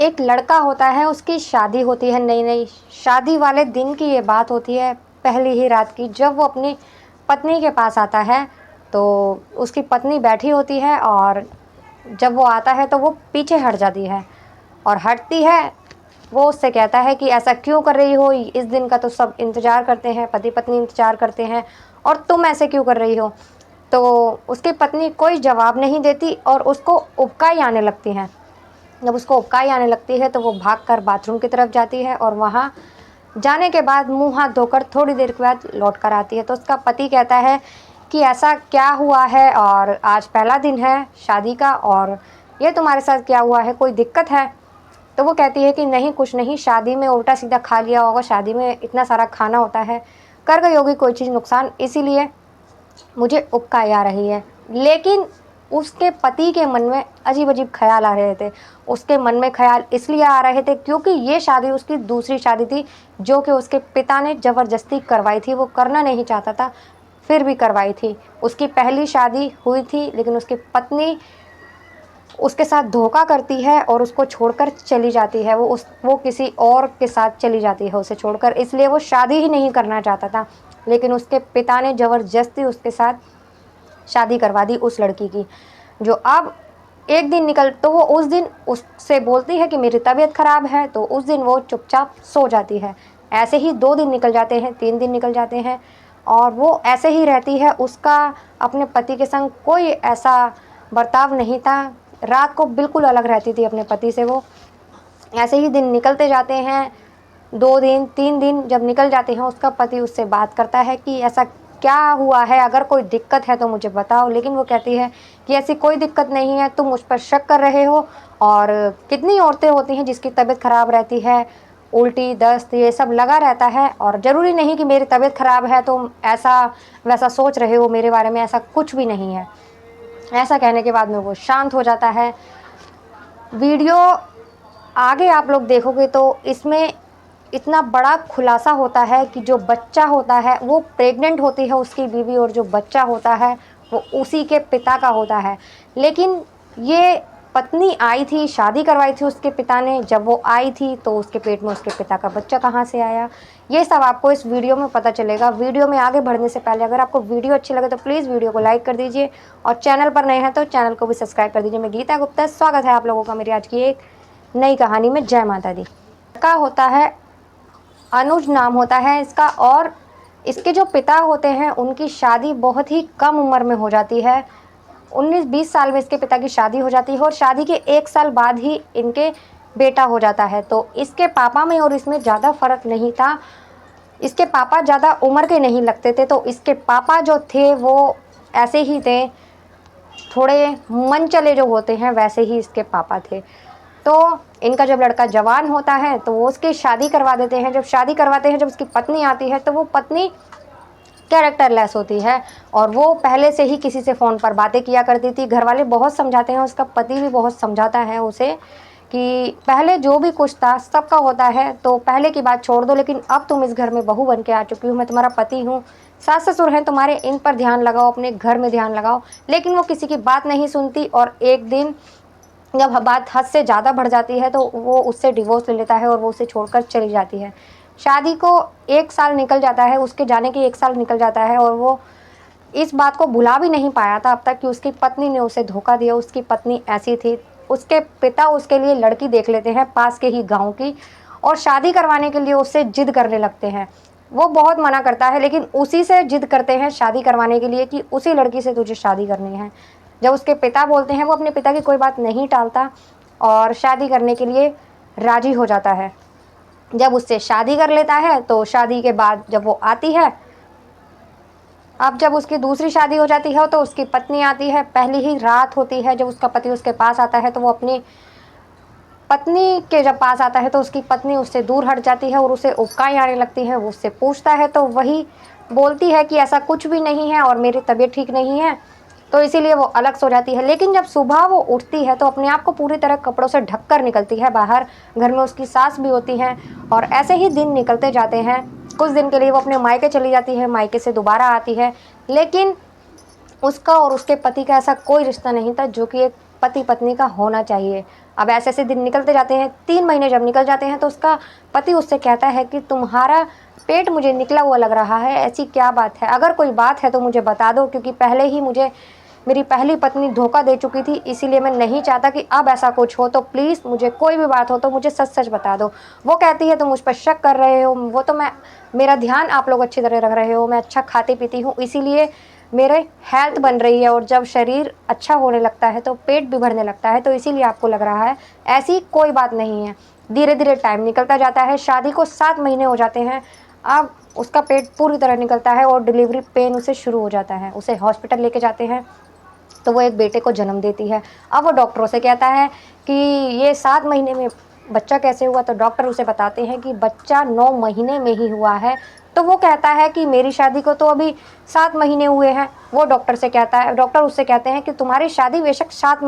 एक लड़का होता है, उसकी शादी होती है नई नई। शादी वाले दिन की ये बात होती है, पहली ही रात की, जब वो अपनी पत्नी के पास आता है तो उसकी पत्नी बैठी होती है और जब वो आता है तो वो पीछे हट जाती है और हटती है। वो उससे कहता है कि ऐसा क्यों कर रही हो, इस दिन का तो सब इंतज़ार करते हैं, पति पत्नी इंतज़ार करते हैं, और तुम ऐसे क्यों कर रही हो। तो उसकी पत्नी कोई जवाब नहीं देती और उसको उबकाई आने लगती है। जब उसको उबकाई आने लगती है तो वो भागकर बाथरूम की तरफ जाती है और वहाँ जाने के बाद मुंह हाथ धोकर थोड़ी देर के बाद लौट कर आती है। तो उसका पति कहता है कि ऐसा क्या हुआ है, और आज पहला दिन है शादी का और ये तुम्हारे साथ क्या हुआ है, कोई दिक्कत है। तो वो कहती है कि नहीं कुछ नहीं, शादी में उल्टा सीधा खा लिया होगा, शादी में इतना सारा खाना होता है, कर गई होगी कोई चीज़ नुकसान, इसीलिए मुझे उबकाई आ रही है। लेकिन उसके पति के मन में अजीब अजीब ख्याल आ रहे थे। उसके मन में ख्याल इसलिए आ रहे थे क्योंकि ये शादी उसकी दूसरी शादी थी, जो कि उसके पिता ने ज़बरदस्ती करवाई थी। वो करना नहीं चाहता था, फिर भी करवाई थी। उसकी पहली शादी हुई थी लेकिन उसकी पत्नी उसके साथ धोखा करती है और उसको छोड़कर चली जाती है। वो किसी और के साथ चली जाती है उसे छोड़कर, इसलिए वो शादी ही नहीं करना चाहता था। लेकिन उसके पिता ने ज़बरदस्ती उसके साथ शादी करवा दी उस लड़की की। जो अब एक दिन निकल तो वो उस दिन उससे बोलती है कि मेरी तबीयत ख़राब है, तो उस दिन वो चुपचाप सो जाती है। ऐसे ही 2 दिन निकल जाते हैं, 3 दिन निकल जाते हैं और वो ऐसे ही रहती है। उसका अपने पति के संग कोई ऐसा बर्ताव नहीं था। रात को बिल्कुल अलग रहती थी अपने पति से वो। ऐसे ही दिन निकलते जाते हैं, 2 दिन 3 दिन जब निकल जाते हैं, उसका पति उससे बात करता है कि ऐसा क्या हुआ है, अगर कोई दिक्कत है तो मुझे बताओ। लेकिन वो कहती है कि ऐसी कोई दिक्कत नहीं है, तुम मुझ पर शक कर रहे हो। और कितनी औरतें होती हैं जिसकी तबीयत ख़राब रहती है, उल्टी दस्त ये सब लगा रहता है, और ज़रूरी नहीं कि मेरी तबीयत ख़राब है तुम ऐसा वैसा सोच रहे हो मेरे बारे में, ऐसा कुछ भी नहीं है। ऐसा कहने के बाद में वो शांत हो जाता है। वीडियो आगे आप लोग देखोगे तो इसमें इतना बड़ा खुलासा होता है कि जो बच्चा होता है वो प्रेग्नेंट होती है उसकी बीवी, और जो बच्चा होता है वो उसी के पिता का होता है। लेकिन ये पत्नी आई थी, शादी करवाई थी उसके पिता ने, जब वो आई थी तो उसके पेट में उसके पिता का बच्चा कहाँ से आया, ये सब आपको इस वीडियो में पता चलेगा। वीडियो में आगे बढ़ने से पहले अगर आपको वीडियो अच्छी लगे तो प्लीज़ वीडियो को लाइक कर दीजिए, और चैनल पर नए हैं तो चैनल को भी सब्सक्राइब कर दीजिए। मैं गीता गुप्ता, स्वागत है आप लोगों का मेरी आज की एक नई कहानी में। जय माता दी। लड़का होता है, अनुज नाम होता है इसका, और इसके जो पिता होते हैं उनकी शादी बहुत ही कम उम्र में हो जाती है। 19-20 साल में इसके पिता की शादी हो जाती है और शादी के 1 साल बाद ही इनके बेटा हो जाता है। तो इसके पापा में और इसमें ज़्यादा फ़र्क नहीं था। इसके पापा ज़्यादा उम्र के नहीं लगते थे, तो इसके पापा जो थे वो ऐसे ही थे, थोड़े मन चले जो होते हैं वैसे ही इसके पापा थे। तो इनका जब लड़का जवान होता है तो वो उसकी शादी करवा देते हैं। जब शादी करवाते हैं, जब उसकी पत्नी आती है तो वो पत्नी कैरेक्टर लेस होती है, और वो पहले से ही किसी से फ़ोन पर बातें किया करती थी। घर वाले बहुत समझाते हैं, उसका पति भी बहुत समझाता है उसे कि पहले जो भी कुछ था सबका होता है, तो पहले की बात छोड़ दो, लेकिन अब तुम इस घर में बहू बन के आ चुकी हो, मैं तुम्हारा पति हूँ, सास ससुर हैं तुम्हारे, इन पर ध्यान लगाओ, अपने घर में ध्यान लगाओ। लेकिन वो किसी की बात नहीं सुनती, और एक दिन जब बात हद से ज़्यादा बढ़ जाती है तो वो उससे डिवोर्स ले लेता है और वो उसे छोड़कर चली जाती है। शादी को 1 साल निकल जाता है, उसके जाने के 1 साल निकल जाता है, और वो इस बात को भुला भी नहीं पाया था अब तक कि उसकी पत्नी ने उसे धोखा दिया। उसकी पत्नी ऐसी थी। उसके पिता उसके लिए लड़की देख लेते हैं पास के ही गाँव की, और शादी करवाने के लिए उससे जिद करने लगते हैं। वो बहुत मना करता है, लेकिन उसी से जिद करते हैं शादी करवाने के लिए कि उसी लड़की से तुझे शादी करनी है। जब उसके पिता बोलते हैं, वो अपने पिता की कोई बात नहीं टालता और शादी करने के लिए राजी हो जाता है। जब उससे शादी कर लेता है तो शादी के बाद जब वो आती है, अब जब उसकी दूसरी शादी हो जाती है तो उसकी पत्नी आती है। पहली ही रात होती है जब उसका पति उसके पास आता है, तो वो अपनी पत्नी के जब पास आता है तो उसकी पत्नी उससे दूर हट जाती है और उसे उबकाई आने लगती है। वो उससे पूछता है तो वही बोलती है कि ऐसा कुछ भी नहीं है और मेरी तबीयत ठीक नहीं है, तो इसीलिए वो अलग सो जाती है। लेकिन जब सुबह वो उठती है तो अपने आप को पूरी तरह कपड़ों से ढककर निकलती है बाहर। घर में उसकी सास भी होती हैं, और ऐसे ही दिन निकलते जाते हैं। कुछ दिन के लिए वो अपने मायके चली जाती है, मायके से दोबारा आती है, लेकिन उसका और उसके पति का ऐसा कोई रिश्ता नहीं था जो कि एक पति पत्नी का होना चाहिए। अब ऐसे ऐसे दिन निकलते जाते हैं, 3 महीने जब निकल जाते हैं तो उसका पति उससे कहता है कि तुम्हारा पेट मुझे निकला हुआ लग रहा है, ऐसी क्या बात है? अगर कोई बात है तो मुझे बता दो, क्योंकि पहले ही मुझे मेरी पहली पत्नी धोखा दे चुकी थी, इसीलिए मैं नहीं चाहता कि अब ऐसा कुछ हो। तो प्लीज़ मुझे कोई भी बात हो तो मुझे सच-सच बता दो। वो कहती है तुम मुझ पर शक कर रहे हो, वो तो मेरा ध्यान आप लोग अच्छी तरह रख रहे हो, मैं अच्छा खाती-पीती हूँ, इसीलिए मेरे हेल्थ बन रही है, और जब शरीर अच्छा होने लगता है तो पेट भी भरने लगता है, तो इसीलिए आपको लग रहा है। ऐसी कोई बात नहीं है। धीरे-धीरे टाइम निकलता जाता है, शादी को 7 महीने हो जाते हैं। अब उसका पेट पूरी तरह निकलता है और डिलीवरी पेन उसे शुरू हो जाता है। उसे हॉस्पिटल लेके जाते हैं, तो वो एक बेटे को जन्म देती है। अब वो डॉक्टरों से कहता है कि ये 7 महीने में बच्चा कैसे हुआ? तो डॉक्टर उसे बताते हैं कि बच्चा 9 महीने में ही हुआ है। तो वो कहता है कि मेरी शादी को तो अभी 7 महीने हुए हैं। वो डॉक्टर उससे कहते हैं कि तुम्हारी शादी बेशक 7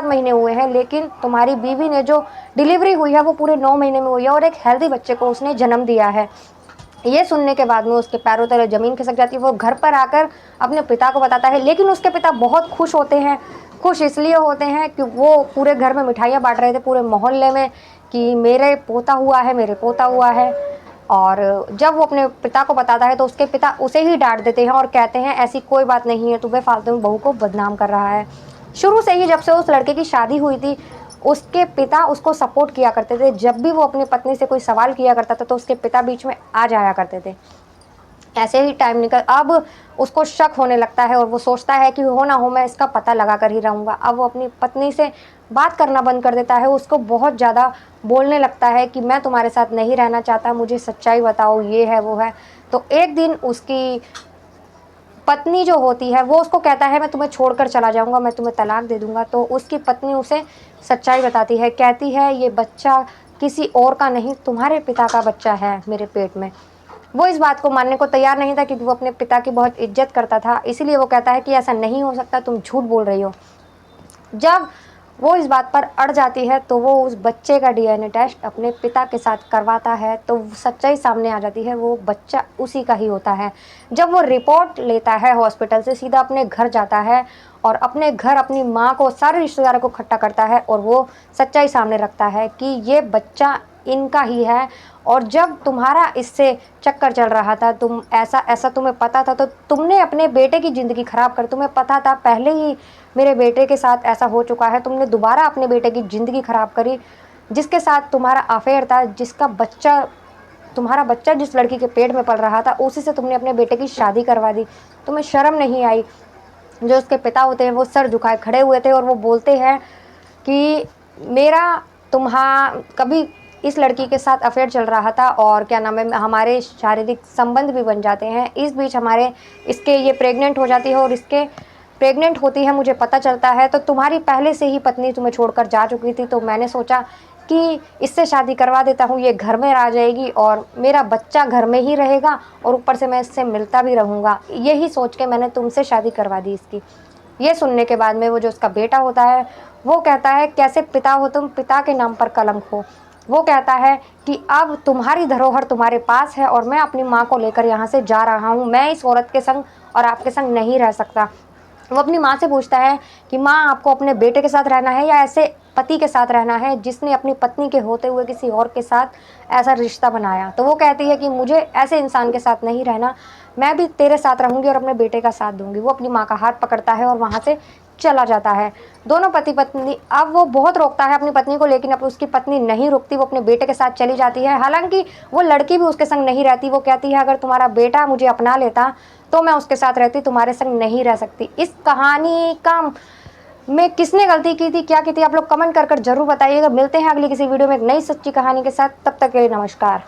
महीने हुए हैं, लेकिन तुम्हारी बीवी ने जो डिलीवरी हुई है वो पूरे 9 महीने में हुई है, और एक हेल्दी बच्चे को उसने जन्म दिया है। ये सुनने के बाद में उसके पैरों तले ज़मीन खिसक जाती है। वो घर पर आकर अपने पिता को बताता है, लेकिन उसके पिता बहुत खुश होते हैं। खुश इसलिए होते हैं कि वो पूरे घर में मिठाइयाँ बाँट रहे थे, पूरे मोहल्ले में, कि मेरे पोता हुआ है, मेरे पोता हुआ है। और जब वो अपने पिता को बताता है तो उसके पिता उसे ही डाँट देते हैं और कहते हैं ऐसी कोई बात नहीं है, तू बेफ़ालतू में बहू को बदनाम कर रहा है। शुरू से ही जब से उस लड़के की शादी हुई थी, उसके पिता उसको सपोर्ट किया करते थे। जब भी वो अपनी पत्नी से कोई सवाल किया करता था तो उसके पिता बीच में आ जाया करते थे। ऐसे ही टाइम निकल अब उसको शक होने लगता है और वो सोचता है कि हो ना हो मैं इसका पता लगा कर ही रहूँगा। अब वो अपनी पत्नी से बात करना बंद कर देता है, उसको बहुत ज़्यादा बोलने लगता है कि मैं तुम्हारे साथ नहीं रहना चाहता, मुझे सच्चाई बताओ, ये है, वो है। तो एक दिन उसकी पत्नी जो होती है वो उसको कहता है मैं तुम्हें छोड़कर चला जाऊँगा, मैं तुम्हें तलाक दे दूँगा। तो उसकी पत्नी उसे सच्चाई बताती है, कहती है ये बच्चा किसी और का नहीं, तुम्हारे पिता का बच्चा है मेरे पेट में। वो इस बात को मानने को तैयार नहीं था, क्योंकि वो अपने पिता की बहुत इज़्ज़त करता था, इसीलिए वो कहता है कि ऐसा नहीं हो सकता, तुम झूठ बोल रही हो। जब वो इस बात पर अड़ जाती है तो वो उस बच्चे का डीएनए टेस्ट अपने पिता के साथ करवाता है, तो सच्चाई सामने आ जाती है, वो बच्चा उसी का ही होता है। जब वो रिपोर्ट लेता है हॉस्पिटल से, सीधा अपने घर जाता है और अपने घर अपनी माँ को, सारे रिश्तेदारों को इकट्ठा करता है और वो सच्चाई सामने रखता है कि ये बच्चा इनका ही है। और जब तुम्हारा इससे चक्कर चल रहा था, तुम ऐसा तुम्हें पता था, तो तुमने अपने बेटे की ज़िंदगी ख़राब कर, तुम्हें पता था पहले ही मेरे बेटे के साथ ऐसा हो चुका है, तुमने दोबारा अपने बेटे की ज़िंदगी ख़राब करी। जिसके साथ तुम्हारा अफेयर था, तुम्हारा बच्चा जिस लड़की के पेट में पल रहा था, उसी से तुमने अपने बेटे की शादी करवा दी। तुम्हें शर्म नहीं आई? जो उसके पिता होते हैं वो सर झुकाए खड़े हुए थे और वो बोलते हैं कि मेरा कभी इस लड़की के साथ अफेयर चल रहा था और क्या नाम है, हमारे शारीरिक संबंध भी बन जाते हैं। इस बीच ये प्रेग्नेंट हो जाती है और इसके प्रेग्नेंट होती है, मुझे पता चलता है। तो तुम्हारी पहले से ही पत्नी तुम्हें छोड़कर जा चुकी थी, तो मैंने सोचा कि इससे शादी करवा देता हूँ, ये घर में आ जाएगी और मेरा बच्चा घर में ही रहेगा और ऊपर से मैं इससे मिलता भी रहूँगा। यही सोच के मैंने तुमसे शादी करवा दी इसकी। ये सुनने के बाद में वो जो उसका बेटा होता है वो कहता है कैसे पिता हो तुम, पिता के नाम पर कलंक हो। वो कहता है कि अब तुम्हारी धरोहर तुम्हारे पास है और मैं अपनी माँ को लेकर यहाँ से जा रहा हूँ, मैं इस औरत के संग और आपके संग नहीं रह सकता। वो अपनी माँ से पूछता है कि माँ आपको अपने बेटे के साथ रहना है या ऐसे पति के साथ रहना है जिसने अपनी पत्नी के होते हुए किसी और के साथ ऐसा रिश्ता बनाया। तो वो कहती है कि मुझे ऐसे इंसान के साथ नहीं रहना, मैं भी तेरे साथ रहूँगी और अपने बेटे का साथ दूँगी। वो अपनी माँ का हाथ पकड़ता है और वहाँ से चला जाता है। दोनों पति पत्नी, अब वो बहुत रोकता है अपनी पत्नी को, लेकिन अब उसकी पत्नी नहीं रुकती, वो अपने बेटे के साथ चली जाती है। हालांकि वो लड़की भी उसके संग नहीं रहती। वो कहती है अगर तुम्हारा बेटा मुझे अपना लेता तो मैं उसके साथ रहती, तुम्हारे संग नहीं रह सकती। इस कहानी का में किसने गलती की थी, क्या की थी, आप लोग कमेंट कर जरूर बताइएगा। मिलते हैं अगली किसी वीडियो में एक नई सच्ची कहानी के साथ, तब तक के लिए नमस्कार।